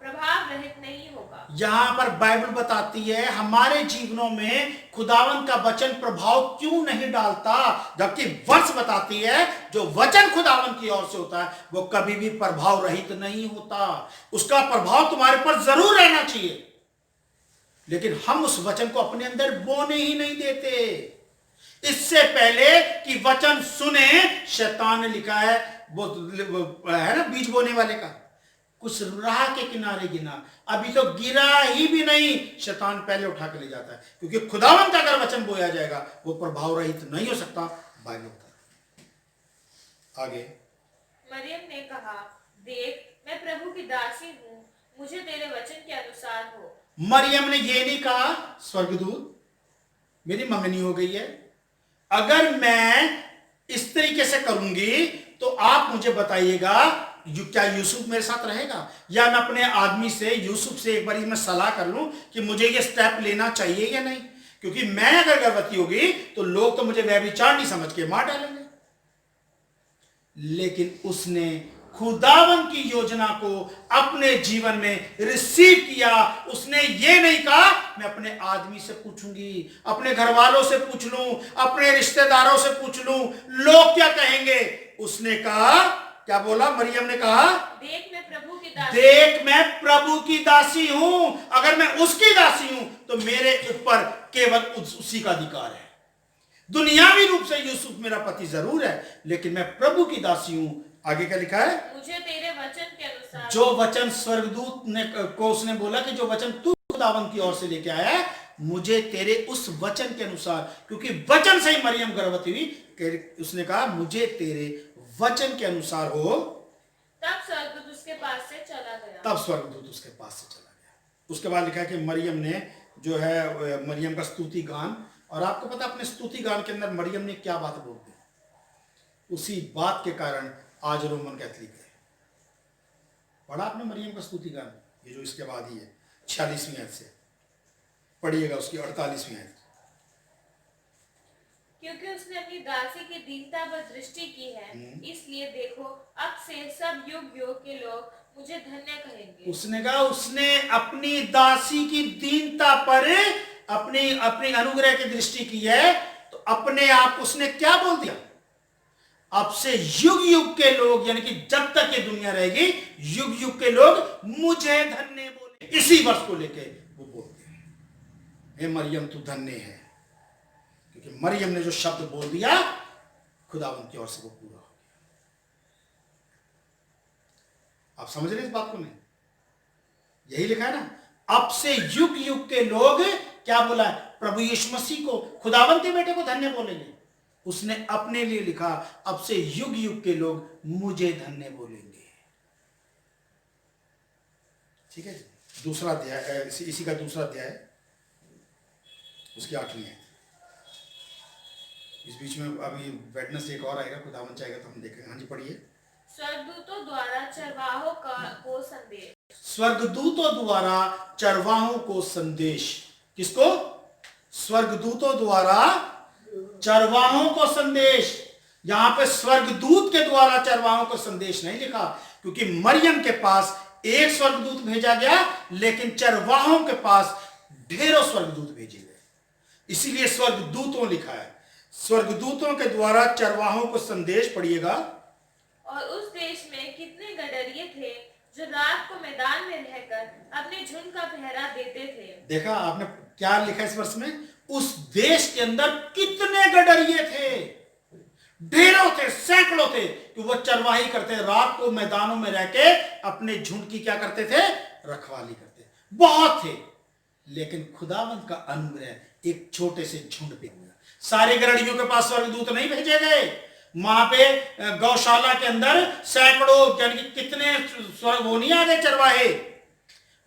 प्रभाव रहित नहीं होगा।
यहां पर बाइबल बताती है हमारे जीवनों में खुदावन का वचन प्रभाव क्यों नहीं डालता, जबकि वर्ष बताती है जो वचन खुदावन की ओर से होता है वो कभी भी प्रभाव रहित नहीं होता। उसका प्रभाव तुम्हारे पर जरूर रहना चाहिए, लेकिन हम उस वचन को अपने अंदर बोने ही नहीं देते। इससे पहले कि वचन सुने, शैतान ने लिखा है, वो है ना बीज बोने वाले का, कुछ राह के किनारे गिना, अभी तो गिरा ही भी नहीं, शैतान पहले उठा के ले जाता है, क्योंकि खुदावंत का अगर वचन बोया जाएगा वो प्रभाव रहित नहीं हो सकता। बाइबल आगे,
मरियम ने कहा, देख मैं प्रभु की दासी हूँ, मुझे तेरे वचन के अनुसार हो।
मरियम ने ये नहीं कहा स्वर्गदूत मेरी मंगनी हो गई है, अगर मैं इस तरीके से करूंगी तो आप मुझे बताइएगा क्या यूसुफ मेरे साथ रहेगा, या मैं अपने आदमी से यूसुफ से एक बार मैं सलाह कर लूं कि मुझे ये स्टेप लेना चाहिए या नहीं, क्योंकि मैं अगर गर्भवती होगी तो लोग तो मुझे व्यभिचार नहीं समझ के मार डालेंगे। लेकिन उसने खुदावन की योजना को अपने जीवन में रिसीव किया। उसने ये नहीं कहा मैं अपने आदमी से पूछूंगी, अपने घर वालों से पूछ लूं, अपने रिश्तेदारों से पूछ लूं, लोग क्या कहेंगे। उसने कहा, क्या बोला? मरियम ने कहा,
देख मैं प्रभु की दासी,
देख मैं प्रभु की दासी हूं। अगर मैं उसकी दासी हूं तो मेरे ऊपर केवल उसी का अधिकार है। दुनियावी रूप से यूसुफ मेरा पति जरूर है, लेकिन मैं प्रभु की दासी हूं। आगे क्या लिखा है?
मुझे तेरे वचन के अनुसार,
जो वचन स्वर्गदूत ने को उसने बोला कि जो वचन तू खुदावन की ओर से लेके आया है, मुझे तेरे उस वचन के अनुसार, क्योंकि वचन से ही मरियम गर्भवती हुई, उसने कहा मुझे तेरे वचन के अनुसार हो।
तब स्वर्गदूत उसके पास से चला गया।
तब स्वर्गदूत उसके पास से चला गया। उसके बाद लिखा है कि मरियम ने जो है मरियम का स्तुति गान, और आपको पता अपने स्तुति गान के अंदर मरियम ने क्या बात बोल दी, उसी बात के कारण आज रोमन कैथोलिक है। पढ़ा आपने मरियम का स्तुति गान, ये जो इसके बाद ही है 46वीं आयत से पढ़िएगा, उसकी 48वीं आयत।
क्योंकि उसने अपनी दासी की दीनता पर दृष्टि की है, इसलिए देखो अब से सब युग युग के लोग मुझे धन्य कहेंगे। उसने
कहा उसने अपनी दासी की दीनता पर अपनी अनुग्रह की दृष्टि की है, तो अपने आप उसने क्या बोल दिया? अब से युग युग के लोग, यानी कि जब तक ये दुनिया रहेगी, युग युग के लोग मुझे धन्य बोले। इसी वर्ष को लेके वो बोलते हैं, हे मरियम तू धन्य है, क्योंकि मरियम ने जो शब्द बोल दिया खुदावंत की ओर से वो पूरा हो गया। आप समझ रहे इस बात को? नहीं, यही लिखा है ना, अब से युग युग के लोग क्या बोला है? प्रभु यीशु मसीह को, खुदावंत के बेटे को धन्य बोलेंगे। उसने अपने लिए लिखा, अब से युग युग के लोग मुझे धन्य बोलेंगे। ठीक है, दूसरा अध्याय, इसी का दूसरा अध्याय, उसकी 8वीं है। इस बीच में अभी वेडनेसडे एक और आएगा, खुदावन चाहेगा तो हम देखेंगे। हाँ जी, पढ़िए।
स्वर्गदूतों द्वारा चरवाहों को संदेश।
स्वर्गदूतों द्वारा चरवाहों को संदेश। किसको? स्वर्गदूतों द्वारा चरवाहों को संदेश। यहां पे स्वर्गदूत के द्वारा चरवाहों को संदेश नहीं लिखा, क्योंकि मरियम के पास एक स्वर्गदूत भेजा गया, लेकिन चरवाहों के पास ढेरों स्वर्गदूत भेजे गए, इसीलिए स्वर्गदूतों लिखा है। स्वर्गदूतों के द्वारा चरवाहों को संदेश, पढ़िएगा।
और उस देश में कितने गडरिये थे जो रात को मैदान में रहकर अपने झुंड का पहरा देते थे। देखा आपने क्या लिखा इस वर्ष में? उस देश के अंदर कितने गडरिये थे, ढेरों थे, सैकड़ों थे, कि वो चरवाही करते, रात को मैदानों में रह के अपने झुंड की क्या करते थे? रखवाली करते। बहुत थे, लेकिन खुदावंत का अनुग्रह एक छोटे से झुंड पे हुआ।
सारी गड़ियों के पास स्वर्गदूत नहीं भेजे गए। वहां पे गौशाला के अंदर सैकड़ों यानी कि कितने स्वर्ग वो नहीं आ गए चरवाहे।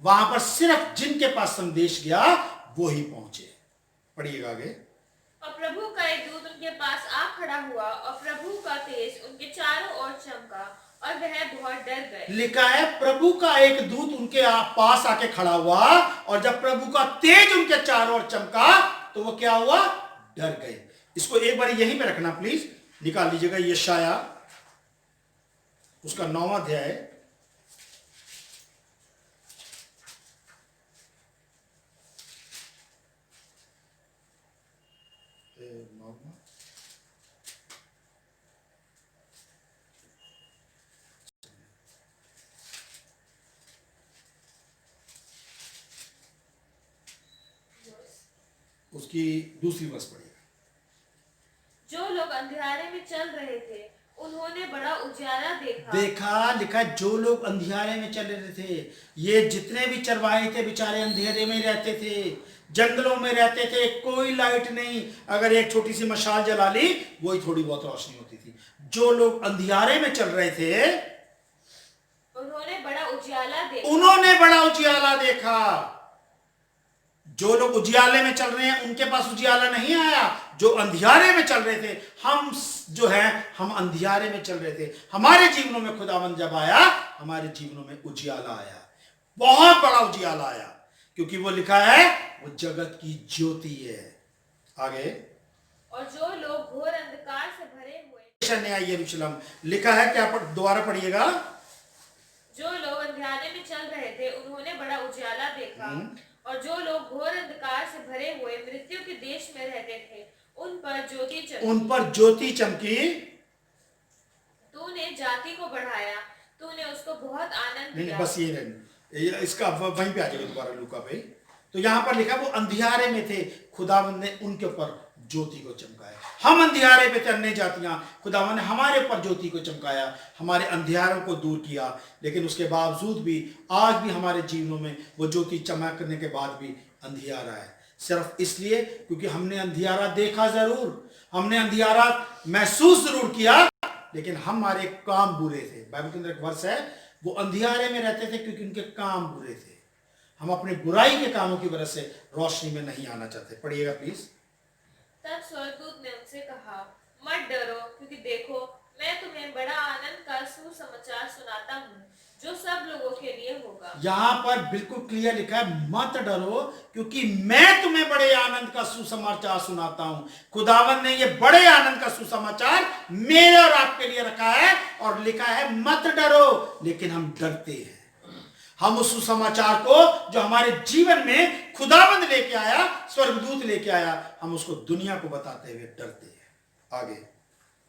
वहां पर सिर्फ जिनके पास संदेश गया वो ही पहुंचे। पढ़िएगा आगे।
और प्रभु का एक दूत उनके पास आ खड़ा हुआ और प्रभु का तेज उनके चारों ओर चमका और वह बहुत डर गए।
लिखा है प्रभु का एक दूत उनके पास आके खड़ा हुआ और जब प्रभु का तेज उनके चारों ओर चमका तो वो क्या हुआ? डर गए। इसको एक बार यहीं पे रखना प्लीज, निकाल लीजिएगा यशाया उसका 9वां अध्याय। उसकी दूसरी वर्ष पढ़िएगा।
जो लोग अंधेरे में चल रहे थे उन्होंने बड़ा उजाला देखा।
लिखा जो लोग अंधियारे में चल रहे थे, ये जितने भी चरवाहे थे बेचारे अंधेरे में रहते थे, जंगलों में रहते थे, कोई लाइट नहीं, अगर एक छोटी सी मशाल जला ली वही थोड़ी बहुत रोशनी होती थी। जो लोग अंधियारे में चल रहे थे
उन्होंने बड़ा उजियाला देखा।
जो लोग उजियाले में चल रहे हैं उनके पास उजियाला नहीं आया, जो अंधियारे में चल रहे थे, हम जो है हम अंधियारे में चल रहे थे, हमारे जीवनों में खुदावंद जब आया हमारे जीवनों में उजियाला आया, बहुत बड़ा उजियाला आया, क्योंकि वो लिखा है वो जगत की ज्योति है। आगे।
और जो लोग घोर अंधकार से भरे हुए
नया यरूशलेम लिखा है, क्या दोबारा पढ़िएगा।
जो लोग अंधेरे में चल रहे थे उन्होंने बड़ा उजाला देखा और जो लोग घोर अंधकार से भरे हुए मृत्यु के देश में रहते थे उन पर ज्योति चमकी। तूने जाति को बढ़ाया, तूने उसको बहुत आनंद दिया।
बस ये इसका वहीं पे आ जाएगा दोबारा लूका पे। तो यहाँ पर लिखा वो अंधियारे में थे, खुदावंद ने उनके ऊपर ज्योति को चमकाया। हम अंधियारे पे थे अन्य जातियां, खुदावंद ने हमारे ऊपर ज्योति को चमकाया, हमारे अंधियारों को दूर किया। लेकिन उसके बावजूद भी आज भी हमारे जीवनों में वो ज्योति चमकने के बाद भी अंधियारा है, सिर्फ इसलिए क्योंकि हमने अंधियारा देखा जरूर, हमने अंधियारा महसूस जरूर किया, लेकिन हमारे काम बुरे थे। बाइबल के अंदर एक वर्ष है, वो अंधियारे में रहते थे क्योंकि उनके काम बुरे थे। हम अपने बुराई के कामों की वजह से रोशनी में नहीं आना चाहते। पढ़िएगा प्लीज।
तब स्वर्गदूत ने उनसे कहा, मत डरो, क्योंकि देखो मैं तुम्हें बड़ा आनंद का सुसमाचार सुनाता हूँ जो सब लोगों के लिए होगा। यहाँ
पर बिल्कुल क्लियर लिखा है, मत डरो क्योंकि मैं तुम्हें बड़े आनंद का सुसमाचार सुनाता हूँ। खुदावन ने ये बड़े आनंद का सुसमाचार मेरे और आपके लिए रखा है और लिखा है मत डरो, लेकिन हम डरते हैं। हम उस सुसमाचार को जो हमारे जीवन में खुदावंद लेके आया, स्वर्गदूत लेके आया, हम उसको दुनिया को बताते हुए डरते हैं। आगे।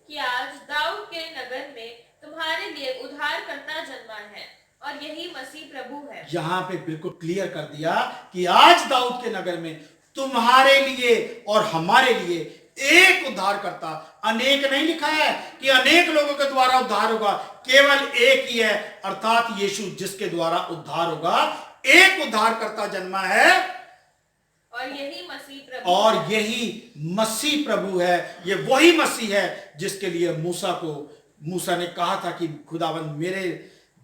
कि आज दाऊद के नगर में तुम्हारे लिए उद्धारकर्ता जन्मा है और यही मसीह प्रभु है।
यहाँ पे बिल्कुल क्लियर कर दिया कि आज दाऊद के नगर में तुम्हारे लिए और हमारे लिए एक उद्धारकर्ता, अनेक नहीं लिखा है कि अनेक लोगों के द्वारा उद्धार होगा, केवल एक ही है, अर्थात यीशु जिसके द्वारा उद्धार होगा। एक उद्धारकर्ता जन्मा है
और यही मसीह प्रभु है। ये वही मसीह है जिसके लिए मूसा ने कहा था कि खुदावंद मेरे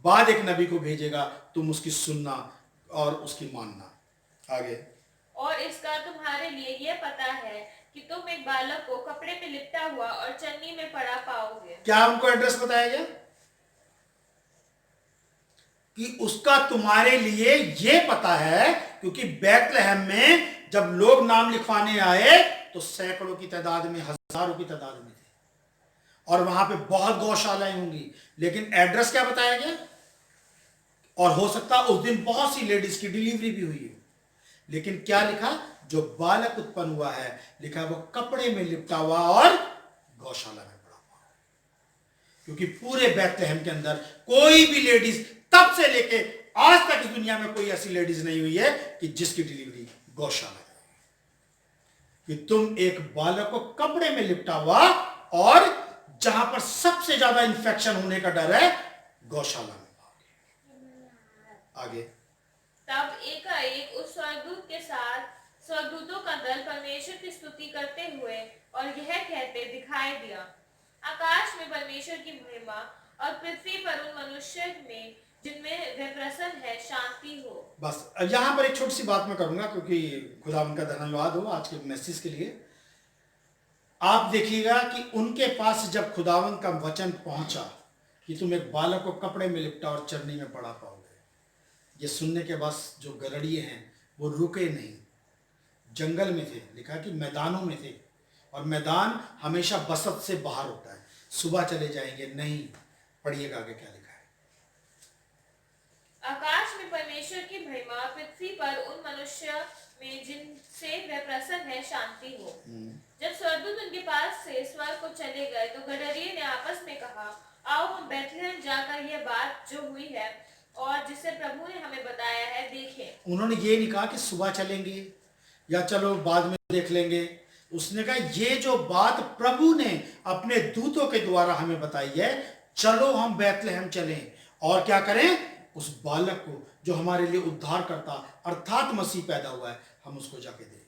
बाद एक नबी को भेजेगा, तुम उसकी सुनना और उसकी मानना। आगे। और इसका तुम्हारे लिए यह पता है कि तुम एक बालक को कपड़े में लिपटा हुआ और चन्नी में पड़ा पाओगे।
क्या उनको एड्रेस बताया गया कि उसका तुम्हारे लिए यह पता है, क्योंकि बैतलहम में जब लोग नाम लिखवाने आए तो सैकड़ों की तादाद में, हजारों की तादाद में थे और वहां पे बहुत गौशालाएं होंगी, लेकिन एड्रेस क्या बताया गया? और हो सकता उस दिन बहुत सी लेडीज की डिलीवरी भी हुई है, लेकिन क्या लिखा? जो बालक उत्पन्न हुआ है, लिखा वो कपड़े में लिपटा हुआ और गौशाला में पड़ा हुआ, क्योंकि पूरे बैतलहम के अंदर कोई भी लेडीज तब से लेके आज तक इस दुनिया में कोई ऐसी लेडीज नहीं हुई है कि जिसकी डिलीवरी गौशाला में, कि तुम एक बालक को कपड़े में लिपटा हुआ और जहां पर सबसे ज्यादा इंफेक्शन होने का डर है, गौशाला में पाओगे। आगे।
तब एकाएक उस स्वर्गदूत के साथ स्वर्गदूतों का दल परमेश्वर की स्तुति करते हुए और यह कहते दिखाई दिया, आकाश में परमेश्वर की महिमा और पृथ्वी पर उन मनुष्य में जिनमें वह प्रसन्न है शांति हो।
बस अब यहाँ पर एक छोटी सी बात मैं करूंगा, क्योंकि खुदावन का धन्यवाद हो आज के मैसेज के लिए। आप देखिएगा कि उनके पास जब खुदावन का वचन पहुंचा कि तुम एक बालक को कपड़े में लिपटा और चरनी में पड़ा पाओगे, ये सुनने के बाद जो गलड़िए हैं वो रुके नहीं, जंगल में थे, लिखा कि मैदानों में थे, और मैदान हमेशा बसत से बाहर होता है, सुबह चले जाएंगे नहीं। पढ़िएगा आगे क्या लिखा है।
आकाश में परमेश्वर की महिमा, पृथ्वी पर उन मनुष्य में जिनसे वह प्रसन्न है शांति हो। जब स्वर्गदूत उनके पास से स्वर्ग को चले गए तो गडरिये ने आपस में कहा, आओ हम बैतलहम जाकर यह बात जो हुई है और जिसे प्रभु ने हमें बताया है देखें।
उन्होंने ये नहीं कहा कि सुबह चलेंगे या चलो बाद में देख लेंगे। उसने कहा ये जो बात प्रभु ने अपने दूतों के द्वारा हमें बताई है, चलो हम बैतलहम चलें और क्या करें, उस बालक को जो हमारे लिए उद्धार करता अर्थात मसीह पैदा हुआ है, हम उसको जाके दें।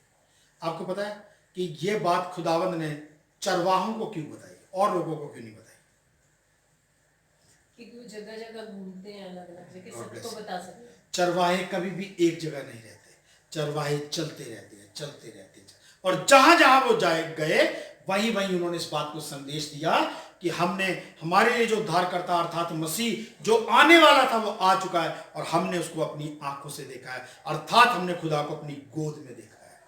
आपको पता है कि ये बात खुदावंद ने चरवाहों को क्यों बताई और लोगों को क्यों नहीं बताई?
क्योंकि वो जगह जगह घूमते हैं, अलग अलग जगह,
God bless
सबको
you.
बता सकते हैं।
चरवाहे कभी भी एक जगह नहीं रहते, चरवाहे चलते रहते हैं, चलते रहते हैं, और जहां जहां वो जाए गए वहीं वहीं उन्होंने इस बात को संदेश दिया कि हमने हमारे लिए जो उद्धार करता अर्थात मसीह जो आने वाला था वो आ चुका है, और हमने उसको अपनी आंखों से देखा है, अर्थात हमने खुदा को अपनी गोद में देखा है,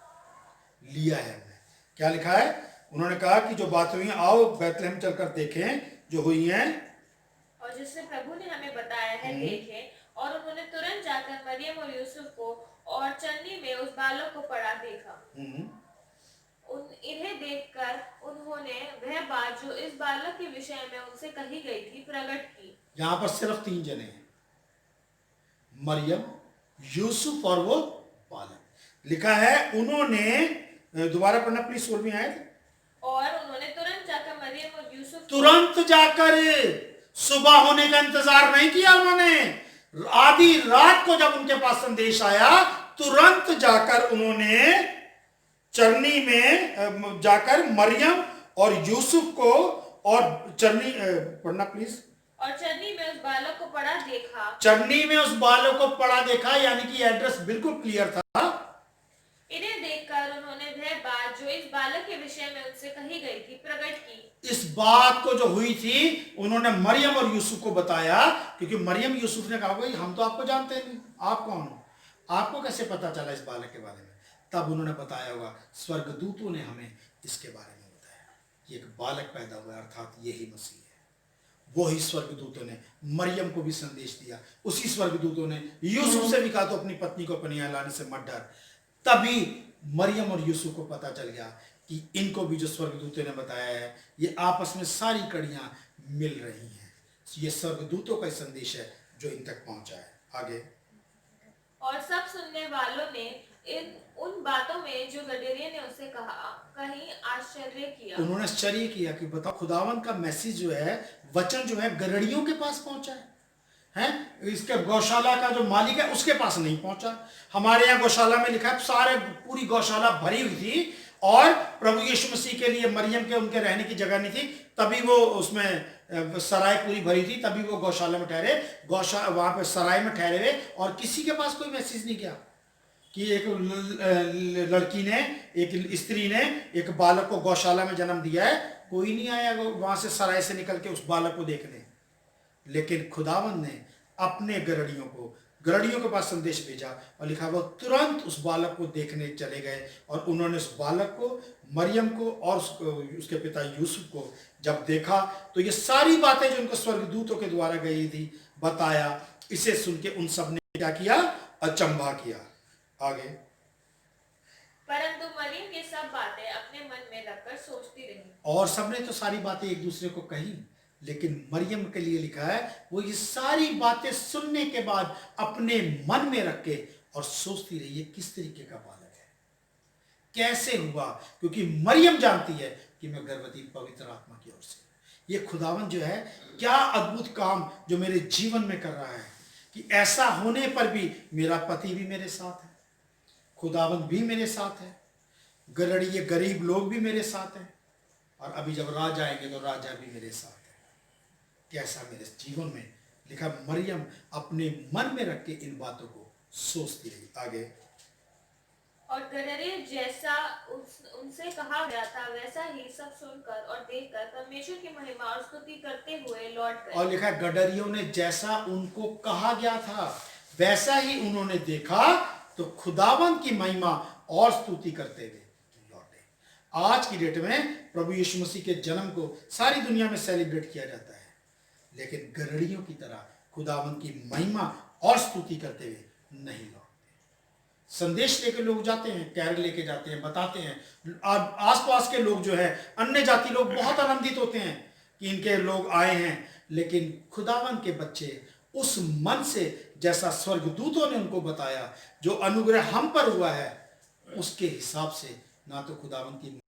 लिया है हमने। क्या लिखा है? उन्होंने कहा कि जो बात हुई आओ बैतलहम चलकर देखें जो हुई हैं
और जिससे प्रभु ने हमें बताया है देखें। और उन्होंने तुरंत जाकर मरियम और यूसुफ को और चन्नी में उस बालक को पड़ा देखा। इन्हें देखकर उन्होंने वह बात जो इस बालक के विषय में उनसे कही गई थी प्रकट की।
यहां पर सिर्फ 3 जने हैं, मरियम, यूसुफ और वो बालक। लिखा है उन्होंने, दोबारा पढ़ना प्लीज, 16वीं आयत।
और उन्होंने तुरंत जाकर मरियम और यूसुफ
तुरंत जाकर, सुबह होने का इंतजार नहीं किया उन्होंने, आधी रात को जब उनके पास संदेश आया तुरंत जाकर उन्होंने चरनी में जाकर मरियम और यूसुफ को और चरनी, पढ़ना प्लीज।
और चरनी में उस बालक को पड़ा देखा।
चरनी में उस बालक को पड़ा देखा, यानी कि एड्रेस बिल्कुल क्लियर था।
इन्हें देखकर उन्होंने वह बात जो इस बालक के विषय में उनसे कही गई थी प्रकट की।
इस बात को जो हुई थी उन्होंने मरियम और यूसुफ को बताया, क्योंकि मरियम यूसुफ ने कहा भाई हम तो आपको जानते नहीं, आप कौन हो, आपको कैसे पता चला इस बालक के बारे में? तब उन्होंने बताया होगा, स्वर्गदूतों ने हमें इसके बारे में बताया, ये एक बालक पैदा हुआ अर्थात यही मसीह है। वो ही स्वर्गदूतों ने मरियम को भी संदेश दिया, उसी स्वर्गदूतों ने यूसुफ से भी कहा तो अपनी पत्नी को अपनी यहाँ लाने से मत डर। तभी मरियम और यूसुफ को पता चल गया कि इनको भी जो स्वर्गदूतों ने बताया है ये आपस में सारी कड़ियां मिल रही हैं। ये स्वर्गदूतों का संदेश है जो इन तक पहुंचा है। आगे,
और सब सुनने वालों ने उन बातों में जो गडरिये ने उसे कहा कहीं आश्चर्य किया।
उन्होंने आश्चर्य किया कि बताओ खुदावन का मैसेज जो है, वचन जो है गड़ड़ियों के पास पहुंचा है, इसके गौशाला का जो मालिक है उसके पास नहीं पहुंचा। हमारे यहाँ गौशाला में लिखा है सारे पूरी गौशाला भरी हुई थी और प्रभु यीशु मसीह के लिए मरियम के उनके रहने की जगह नहीं थी, तभी वो उसमें सराय पूरी भरी थी, तभी वो गौशाला में ठहरे, वहां पे सराय में ठहरे हुए, और किसी के पास कोई मैसेज नहीं किया कि एक लड़की ने, एक स्त्री ने एक बालक को गौशाला में जन्म दिया है। कोई नहीं आया वहां से सराय से निकल के उस बालक को देखने, लेकिन खुदावन ने अपने गड़ड़ियों के पास संदेश भेजा और लिखा वो तुरंत उस बालक को देखने चले गए, और उन्होंने उस बालक को, मरियम को और उसके पिता यूसुफ को जब देखा तो ये सारी बातें जो उनको स्वर्गदूतों के द्वारा गई थी बताया। इसे सुन के उन सब ने क्या किया? अचंभा किया। आगे,
परंतु मरियम ये सब बातें अपने मन में रखकर सोचती रही।
और सबने तो सारी बातें एक दूसरे को कही, लेकिन मरियम के लिए लिखा है वो ये सारी बातें सुनने के बाद अपने मन में रख के और सोचती रही है किस तरीके का बालक है, कैसे हुआ, क्योंकि मरियम जानती है कि मैं गर्भवती पवित्र आत्मा की ओर से। ये खुदावन जो है क्या अद्भुत काम जो मेरे जीवन में कर रहा है कि ऐसा होने पर भी मेरा पति भी मेरे साथ है, खुदावंद भी मेरे साथ है, गरड़ी ये गरीब लोग भी मेरे साथ हैं, और अभी जब राजा आएंगे तो राजा भी मेरे साथ है। कैसा मेरे जीवन में लिखा, मरियम अपने मन में रख के इन बातों को सोचती रही। आगे,
और गदरियों जैसा उनसे कहा गया था वैसा ही सब सुनकर और देखकर परमेश्वर की महिमा और स्तुति करते हुए लौट गए।
और लिखा, गडरियों ने जैसा उनको कहा गया था वैसा ही उन्होंने देखा तो खुदावंद की महिमा और स्तुति करते हुए लौटे। आज की डेट में प्रभु यीशु मसीह के जन्म को सारी दुनिया में सेलिब्रेट किया जाता है, लेकिन गडरियों की तरह खुदावंद की महिमा और स्तुति करते हुए नहीं लौटते। संदेश लेके लोग जाते हैं, कैरल लेके जाते हैं, बताते हैं, आसपास के लोग जो है अन्य जाति लोग बहुत आनंदित होते हैं कि इनके लोग आए हैं, लेकिन खुदावंद के बच्चे उस मन से जैसा स्वर्गदूतों ने उनको बताया, जो अनुग्रह हम पर हुआ है, उसके हिसाब से ना तो खुदावंद की